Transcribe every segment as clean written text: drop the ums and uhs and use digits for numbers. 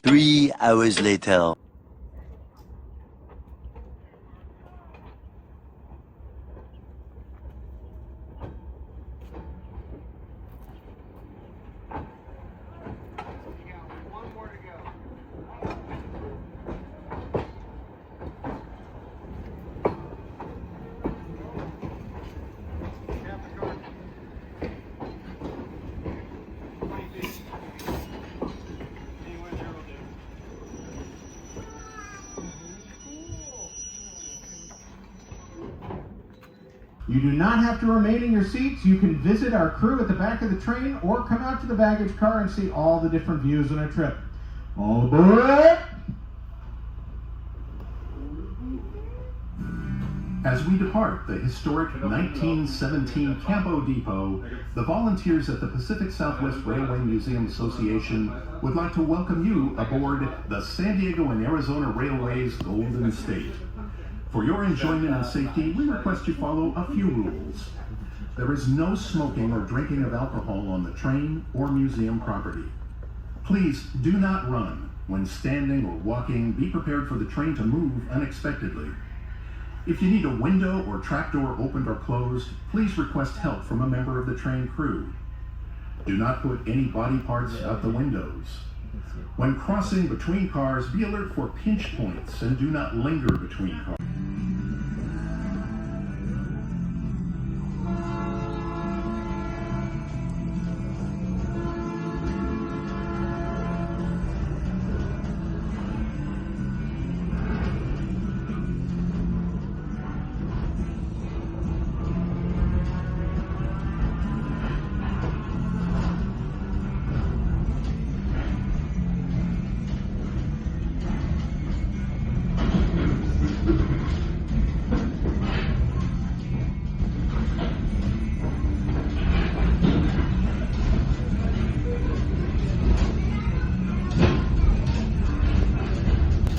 3 hours later. You do not have to remain in your seats. You can visit our crew at the back of the train or come out to the baggage car and see all the different views on our trip. All aboard! As we depart the historic 1917 Campo Depot, the volunteers at the Pacific Southwest Railway Museum Association would like to welcome you aboard the San Diego and Arizona Railway's Golden State. For your enjoyment and safety, we request you follow a few rules. There is no smoking or drinking of alcohol on the train or museum property. Please do not run. When standing or walking, be prepared for the train to move unexpectedly. If you need a window or trapdoor opened or closed, please request help from a member of the train crew. Do not put any body parts out the windows. When crossing between cars, be alert for pinch points and do not linger between cars.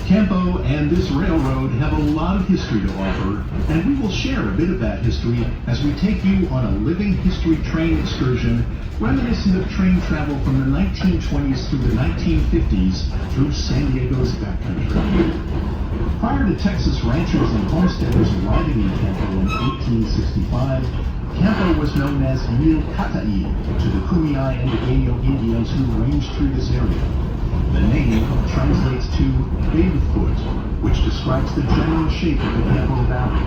Campo and this railroad have a lot of history to offer, and we will share a bit of that history as we take you on a living history train excursion reminiscent of train travel from the 1920s through the 1950s through San Diego's backcountry. Prior to Texas ranchers and homesteaders arriving in Campo in 1865, Campo was known as Milcata'i to the Kumeyaay and Degano Indians who ranged through this area. The name translates to Big Foot, which describes the general shape of the Campo Valley.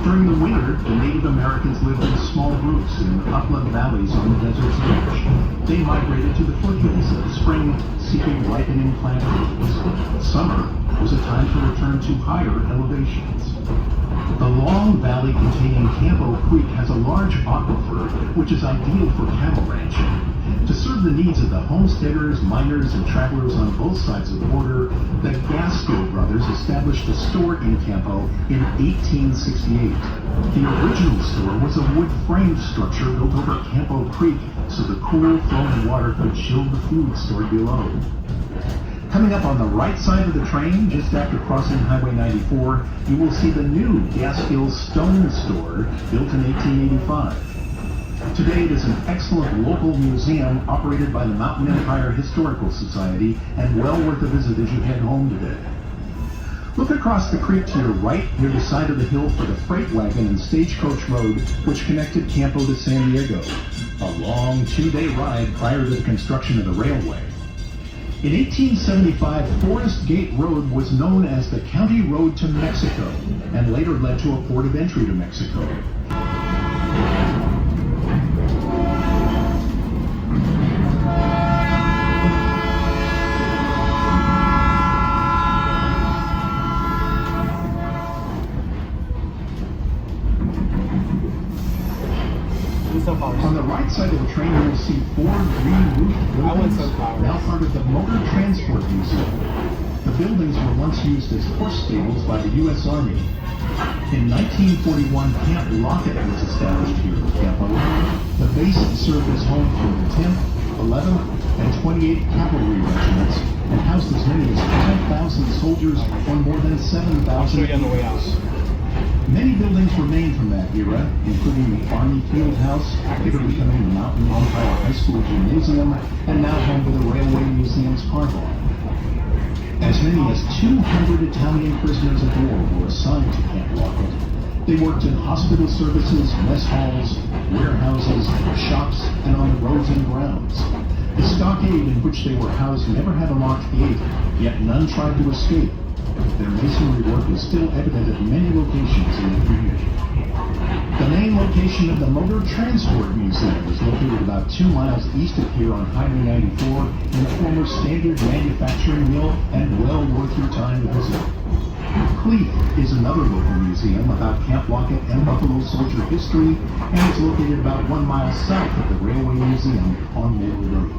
During the winter, the Native Americans lived in small groups in upland valleys on the desert's edge. They migrated to the foothills in the spring, seeking ripening plantains. Summer was a time to return to higher elevations. The long valley containing Campo Creek has a large aquifer, which is ideal for cattle ranching. To serve the needs of the homesteaders, miners, and travelers on both sides of the border, the Gaskill brothers established a store in Campo in 1868. The original store was a wood-framed structure built over Campo Creek so the cool flowing water could chill the food stored below. Coming up on the right side of the train, just after crossing Highway 94, you will see the new Gaskill Stone Store, built in 1885. Today it is an excellent local museum operated by the Mountain Empire Historical Society and well worth a visit as you head home today. Look across the creek to your right near the side of the hill for the freight wagon and stagecoach road which connected Campo to San Diego, a long 2-day ride prior to the construction of the railway. In 1875, Forest Gate Road was known as the County Road to Mexico and later led to a port of entry to Mexico. On the right side of the train, you will see 4 green-roofed buildings, now part of the Motor Transport Museum. The buildings were once used as horse stables by the U.S. Army. In 1941, Camp Lockett was established here in Campo. The base served as home for the 10th, 11th, and 28th Cavalry Regiments, and housed as many as 5,000 soldiers on more than 7,000 vehicles. Many buildings remain from that era, including the Army Field House, later becoming the Mountain Empire High School Gymnasium, and now home to the Railway Museum's car barn. As many as 200 Italian prisoners of war were assigned to Camp Lockett. They worked in hospital services, mess halls, warehouses, shops, and on the roads and grounds. The stockade in which they were housed never had a locked gate, yet none tried to escape. Their masonry work is still evident at many locations in the community. The main location of the Motor Transport Museum is located about 2 miles east of here on Highway 94 in the former Standard Manufacturing Mill and well worth your time to visit. Cleef is another local museum about Camp Lockett and Buffalo Soldier history and is located about 1 mile south of the Railway Museum on Mill Road.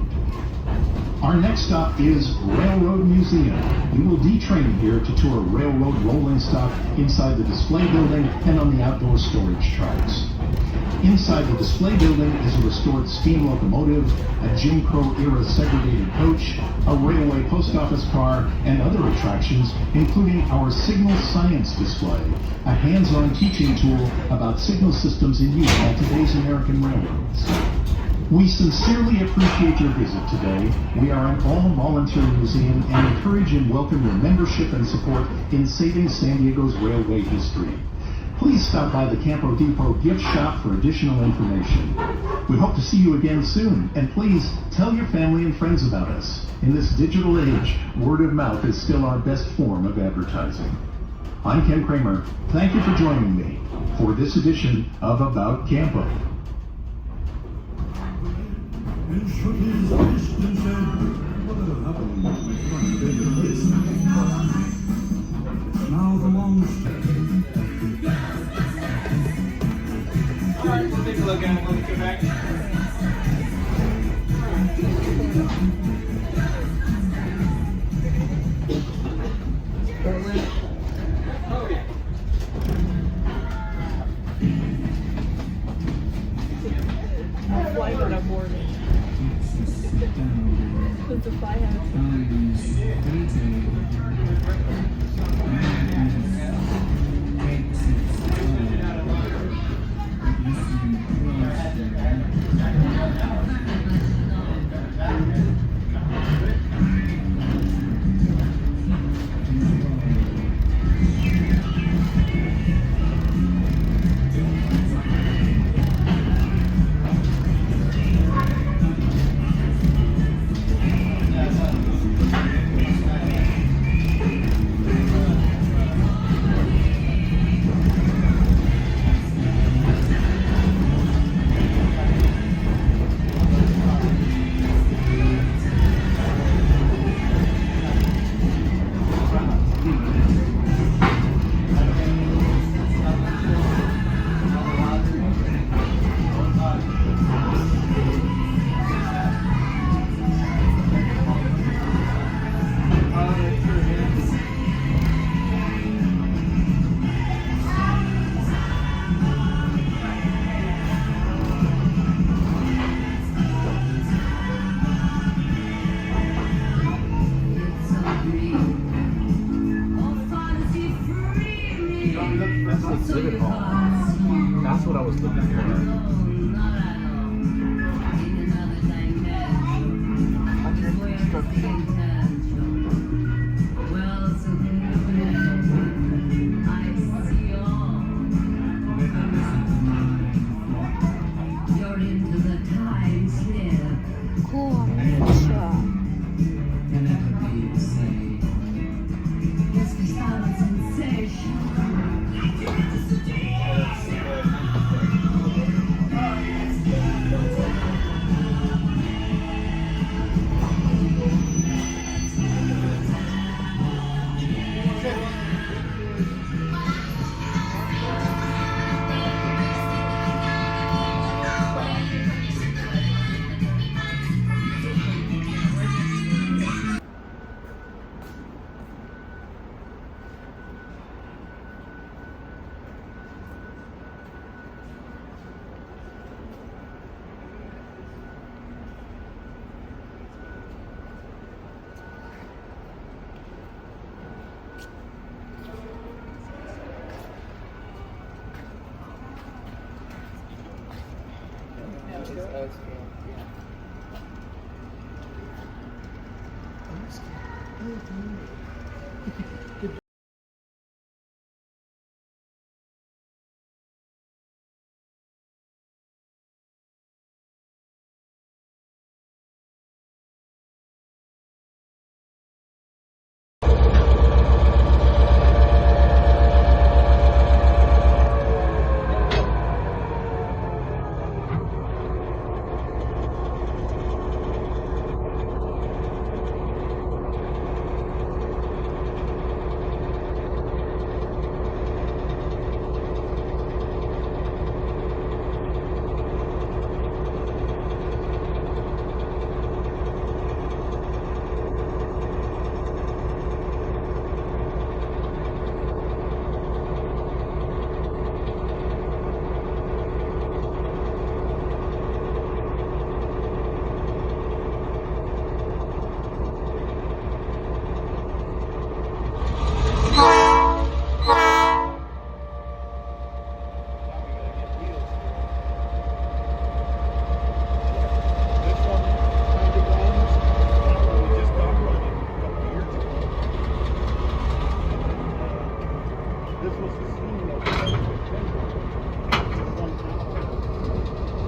Our next stop is Railroad Museum. We will detrain here to tour railroad rolling stock inside the display building and on the outdoor storage tracks. Inside the display building is a restored steam locomotive, a Jim Crow era segregated coach, a railway post office car, and other attractions, including our signal science display, a hands-on teaching tool about signal systems in use on today's American railroads. We sincerely appreciate your visit today. We are an all-volunteer museum and encourage and welcome your membership and support in saving San Diego's railway history. Please stop by the Campo Depot gift shop for additional information. We hope to see you again soon, and please tell your family and friends about us. In this digital age, word of mouth is still our best form of advertising. I'm Ken Kramer. Thank you for joining me for this edition of About Campo. And shook his fist and said, "Whatever happened to my baby?" Now the long stay. All right, we'll take a look at it when we come back. Oh, yeah. Why would I board it? Because the fly has. That's the exhibit hall. That's what I was looking for. Cool, sure.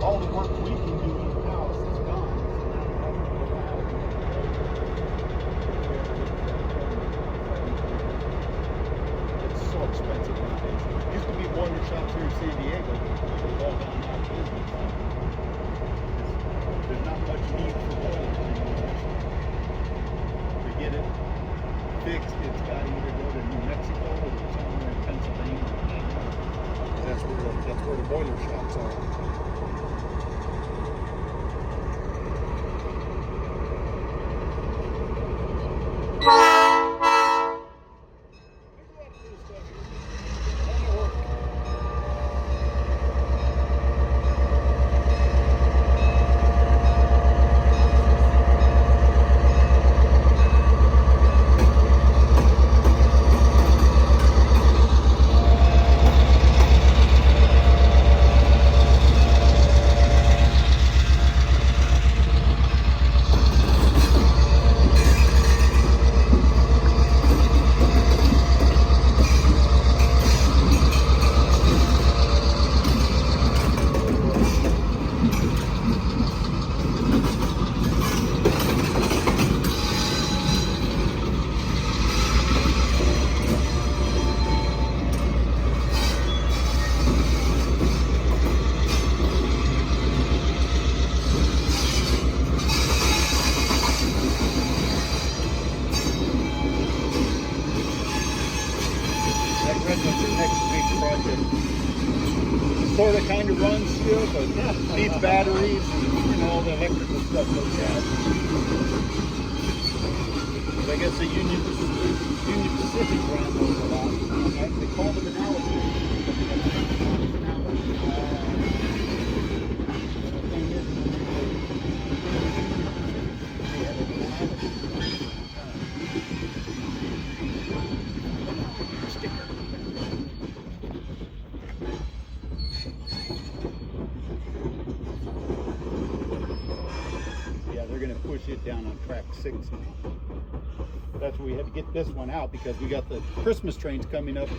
All the work we can do in the house is gone. It's so expensive nowadays. Used to be boiler shops here in San Diego. They've all gone out of business. There's not much need for boilers anymore. To get it fixed, it's got to either go to New Mexico or somewhere in Pennsylvania. That's where the boiler shops are. Sort of kind of runs still, but needs batteries and all the electrical stuff goes out. I guess the Union Pacific ran those a lot. They call them an alligator. Push it down on track 6 now. That's where we had to get this one out because we got the Christmas trains coming up.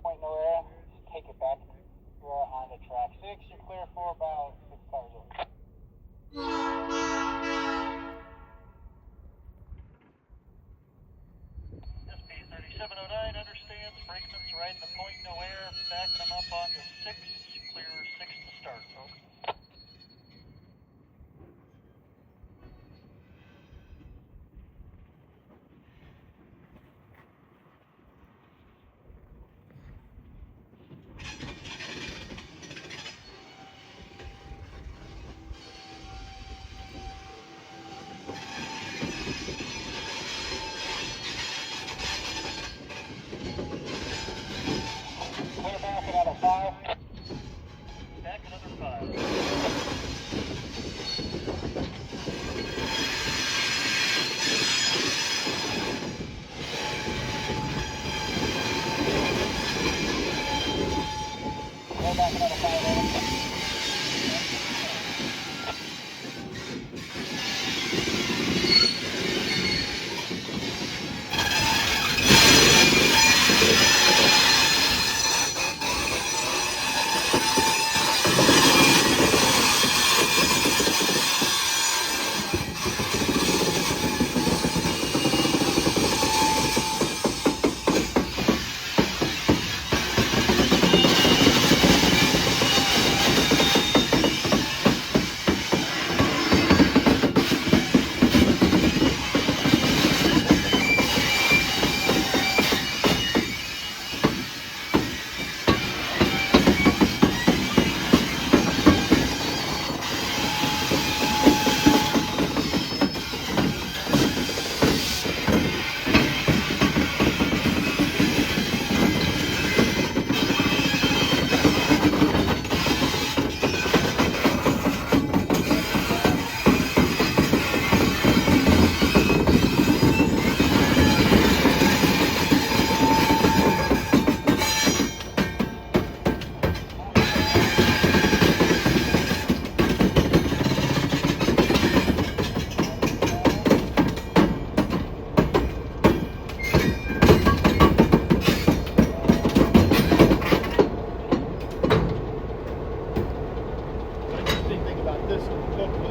Point no error. Take it back.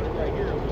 put it right here, it was